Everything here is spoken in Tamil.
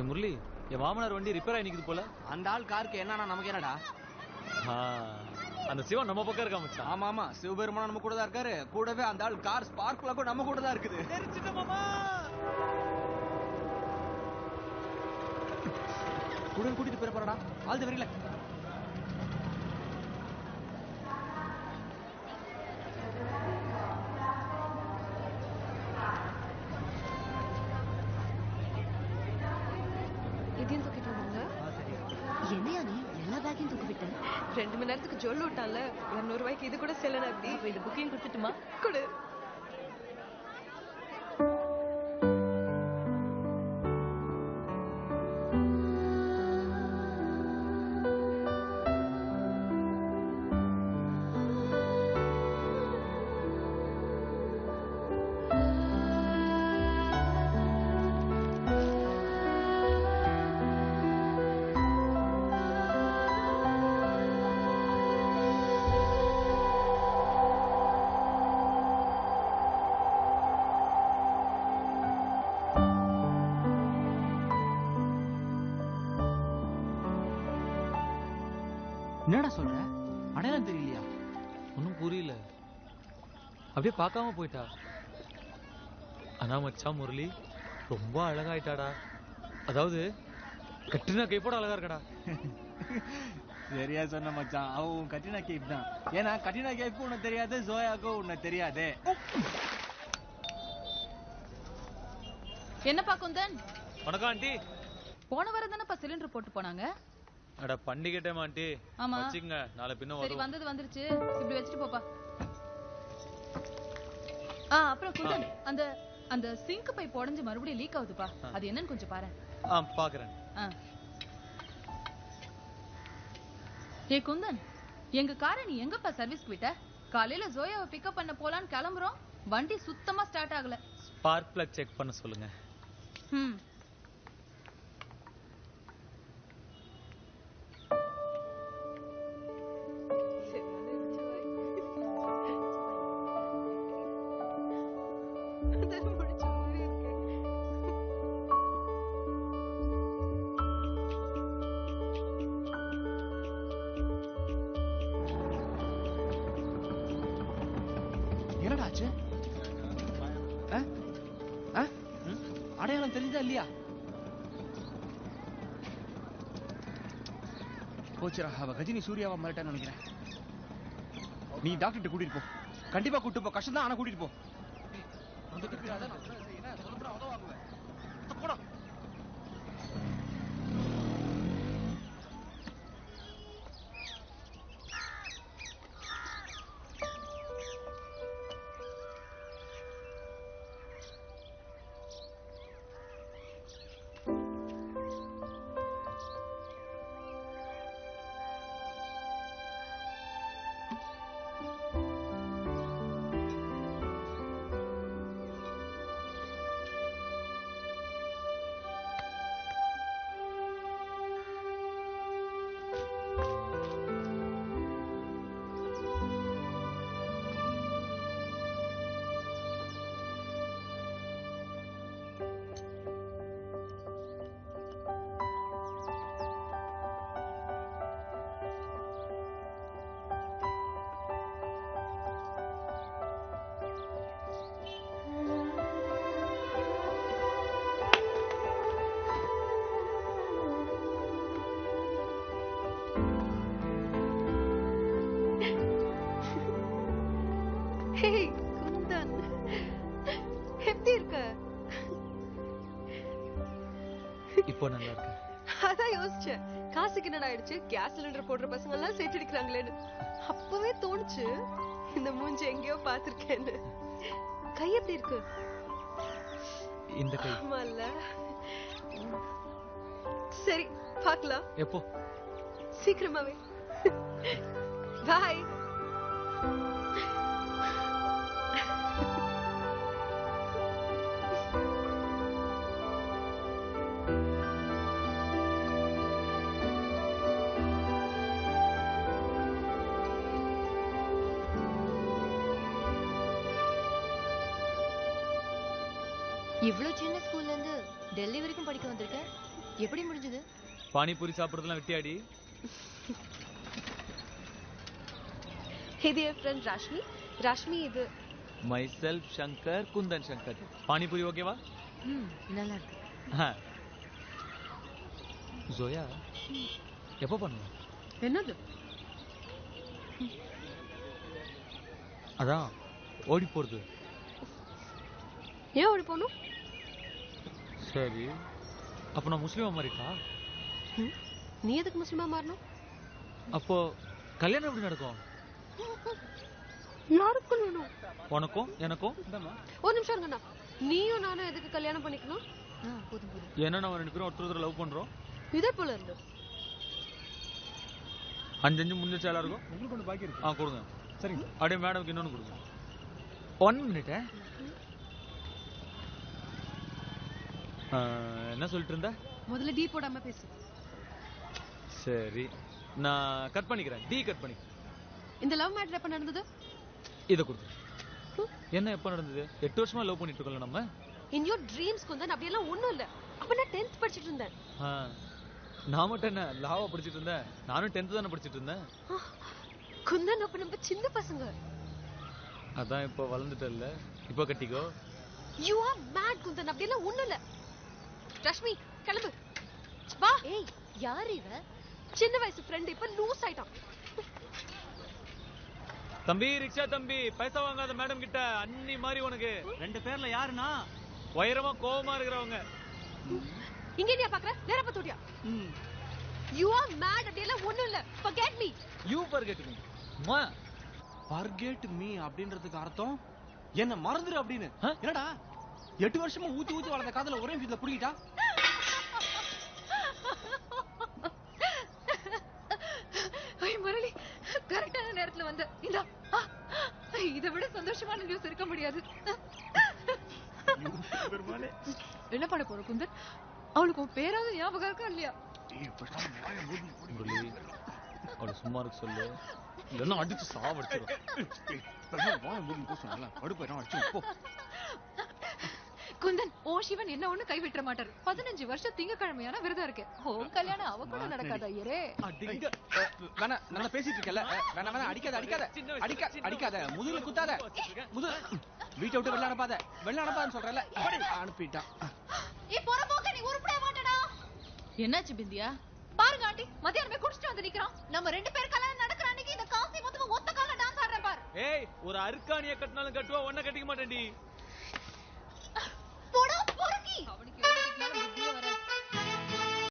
முரளி, என் மாமனார் வண்டி ரிப்பேர் ஆகி நிக்குது போல. அந்த ஆள் காருக்கு என்னன்னா நமக்கு என்னடா? அந்த சிவன் நம்ம பக்கம் இருக்கா மச்சான். ஆமா ஆமா, சிவபெருமான் நம்ம கூட தான் இருக்காரு. கூடவே அந்த ஆள் கார் ஸ்பார்க்ல கூட நம்ம கூட தான் இருக்குது. கூட கூட்டிட்டு போற போறடா. All the very luck. இதையும் தூக்கிட்டு வந்தாங்க. என்னையா நீ எல்லா பேக்கையும் தூக்கி விட்ட? 2 மணி நேரத்துக்கு ஜொல்லு விட்டான்ல, 200 ரூபாய்க்கு இது கூட செல்லனா எப்படி? இந்த புக்கையும் கொடுத்துட்டுமா? கொடு. என்னடா சொல்ற? அடையாளம் தெரியலையா? ஒன்னும் புரியல. அப்படியே பார்க்காம போயிட்டா. ஆனா மச்சான் முரளி ரொம்ப அழகாயிட்டாடா. அதாவது கட்டினா கைப்போட அழகா இருக்கடா. சரியா சொன்ன மச்சான். அவன் கட்டினா கேப் தான். ஏன்னா கட்டினா கேப் உன்னை தெரியாது, ஜோயாக்கும் உன்னை தெரியாது. என்னப்பா குந்தன்? வணக்கம் ஆண்டி. போன வாரம் தானப்பா சிலிண்டர் போட்டு போனாங்க. அட பண்டிகை டைம் ஆண்டி. ஆமா. வச்சுங்க, நாளை பின்ன சரி, வரும். வந்தது வந்துருச்சு. இப்படி வச்சுட்டு போப்பா. அப்புறம் குந்தன், அந்த அந்த சிங்க் பைப் உடைஞ்சு மறுபடியும் லீக் ஆகுதுப்பா. அது என்னன்னு கொஞ்சம் பாரு. பாக்குறேன். ஏ குந்தன், எங்க காரை நீ எங்கப்பா சர்வீஸ்க்கு விட்ட? காலையில ஜோயாவை பிக்கப் பண்ண போலான்னு கிளம்புறோம், வண்டி சுத்தமா ஸ்டார்ட் ஆகல. ஸ்பார்க் பிளக் செக் பண்ண சொல்லுங்க. என்னடாச்சு? அடையாளம் தெரிஞ்சா இல்லையா? போச்சுரா, அவ கஜினி சூர்யாவா மாறிட்டான்னு நினைக்கிறேன். நீ டாக்டர் கூட்டிட்டு போ. கண்டிப்பா கூட்டிட்டு போ. கஷ்டம் தான், ஆனா கூட்டிட்டு போ. குந்தன், எப்படி இருக்க? இப்போ நல்லா இருக்கு. அதான் யோசிச்சேன், காசுக்கு என்ன ஆயிடுச்சு, கேஸ் சிலிண்டர் போடுற பசங்க எல்லாம் சேர்த்து அடிக்கிறாங்களேன்னு. அப்பவே தோணுச்சு இந்த மூஞ்சி எங்கேயோ பாத்திருக்கேன்னு. கை எப்படி இருக்கு? இந்த கை. ஆமால. சரி, பார்க்கலாம். எப்போ? சீக்கிரமாவே. பாய். இவ்ளோ சின்ன ஸ்கூல்ல இருந்து டெல்லி வரைக்கும் படிக்க வந்திருக்க. எப்படி முடிஞ்சது? பானிபூரி சாப்பிடுறதுலாம் வெட்டியாடி. இது என் ஃப்ரெண்ட் ராஷ்மி. ராஷ்மி இது மை செல்ஃப் சங்கர், குந்தன் சங்கர். பானிபூரி ஓகேவா? நல்லா இருக்கு. ஜோயா எப்போ பண்ணுவோம்? என்னது? அதான் ஓடி போறது. ஏன் ஓடி போகணும்? சரி, அப்ப நான் முஸ்லீமா மாறிட்டா? நீ எதுக்கு முஸ்லிமா மாறணும்? அப்போ கல்யாணம் எப்படி நடக்கும்? யாருக்கும் வேணும்? உனக்கும் எனக்கும்? ஒரு நிமிஷம் இருங்கண்ணா. நீயும் நானும் எதுக்கு கல்யாணம் பண்ணிக்கணும்? போதும் போதும். ஏன்னா நம்ம 2 பேரும் ஒருத்தர் லவ் பண்றோம். இதே போல இருந்து 5 முடிஞ்சிச்சு எல்லாருக்கும். உங்களுக்கு ஒன்று பாக்கி இருக்கு. கொடுங்க. சரிங்க. அப்படியே மேடம்க்கு இன்னொன்னு கொடுங்க. 1 மினிட். என்ன சொல்லிட்டு இருந்த? முதல்ல டீ போடாம பேசு. சரி, நான் கட் பண்ணிக்கிறேன். டீ கட் பண்ணி. இந்த லவ் மேட்டர் எப்ப நடந்தது? இத கொடுத்து. என்ன எப்ப நடந்தது? 8 வருஷமா லவ் பண்ணிட்டு இருக்கோம்ல நம்ம. In your dreams குந்தன் அப்படி எல்லாம் ஒண்ணும் இல்ல. அப்ப நான் 10th படிச்சிட்டு இருந்தேன். நான் மட்டும் என்ன லாவா படிச்சிட்டு இருந்தேன்? நானும் 10th தானே படிச்சிட்டு இருந்தேன். குந்தன் அப்ப நம்ம சின்ன பசங்க. அதான் இப்போ வளர்ந்துட்டல்ல, இப்போ கட்டிக்கோ. You are mad Kundan. அப்படி எல்லாம் ஒண்ணும் இல்ல. ரஷ்மி கிளம்பு. வா. ஏய் யார் இவ? சின்ன வயசு ஃப்ரெண்ட் இப்ப லூஸ் ஆயிட்டான். தம்பி ரிக்ஷா தம்பி, பைசா வாங்காத மேடம் கிட்ட அண்ணி மாதிரி உனக்கு. 2 பேர்ல யாருன்னா உயரமா கோவமா இருக்கிறவங்க. இங்க நீ பாக்குற நேரா பத்துட்டியா? You are mad. அப்படி எல்லாம் ஒண்ணும் இல்ல. Forget me. You forget me. மா forget me அப்படின்றதுக்கு அர்த்தம் என்ன மறந்துரு அப்படின்னு. என்னடா 8 வருஷமா ஊத்தி ஊத்தி வளர்ந்த காதல ஒரே நிமிஷத்துல புடிக்கிட்டா? ஐய் முரளி, கரெக்டான நேரத்துல வந்த. இந்தா, இதை விட சந்தோஷமான நியூஸ் இருக்க முடியாது. என்ன பண்ண போற குந்தன்? அவளுக்கு உன் பேராவது ஞாபகம் இருக்கா இல்லையா? முரளி, அவளை சும்மா இருக்க சொல்லு, இல்லைன்னா அடிச்சு சாவடிச்சிடும். குந்தன், ஓ சிவன் என்ன ஒண்ணு கைவிட்ட மாட்டாரு. 15 வருஷம் திங்கக்கிழமையான விரதம் இருக்கு. ஓம் கல்யாணம் அவ கூட நடக்காத ஐயரே. வேணா நல்லா பேசிட்டு இருக்கல. வேணா வேணா அடிக்காத அடிக்காத அடிக்காத முதுகுல குத்தாத. வீட்டை விட்டு வெளில அனுப்பாதான்னு சொல்றல. அனுப்பிட்டான். நீ உருப்பட மாட்டடா. என்னாச்சு பிந்தியா? பாருங்க ஆண்டி, மத்தியானமே குடிச்சிட்டு வந்து நிக்கிறான். நம்ம 2 பேர் கல்யாணம் நடக்கிற அன்னைக்கு இந்த காசி மொத்தமா ஒத்த கால டான்ஸ் ஆடுறேன் பாரு. ஏய், ஒரு அருக்காணிய கட்டினாலும் கட்டுவா, ஒன்ன கட்டிக்க மாட்டேன்டி.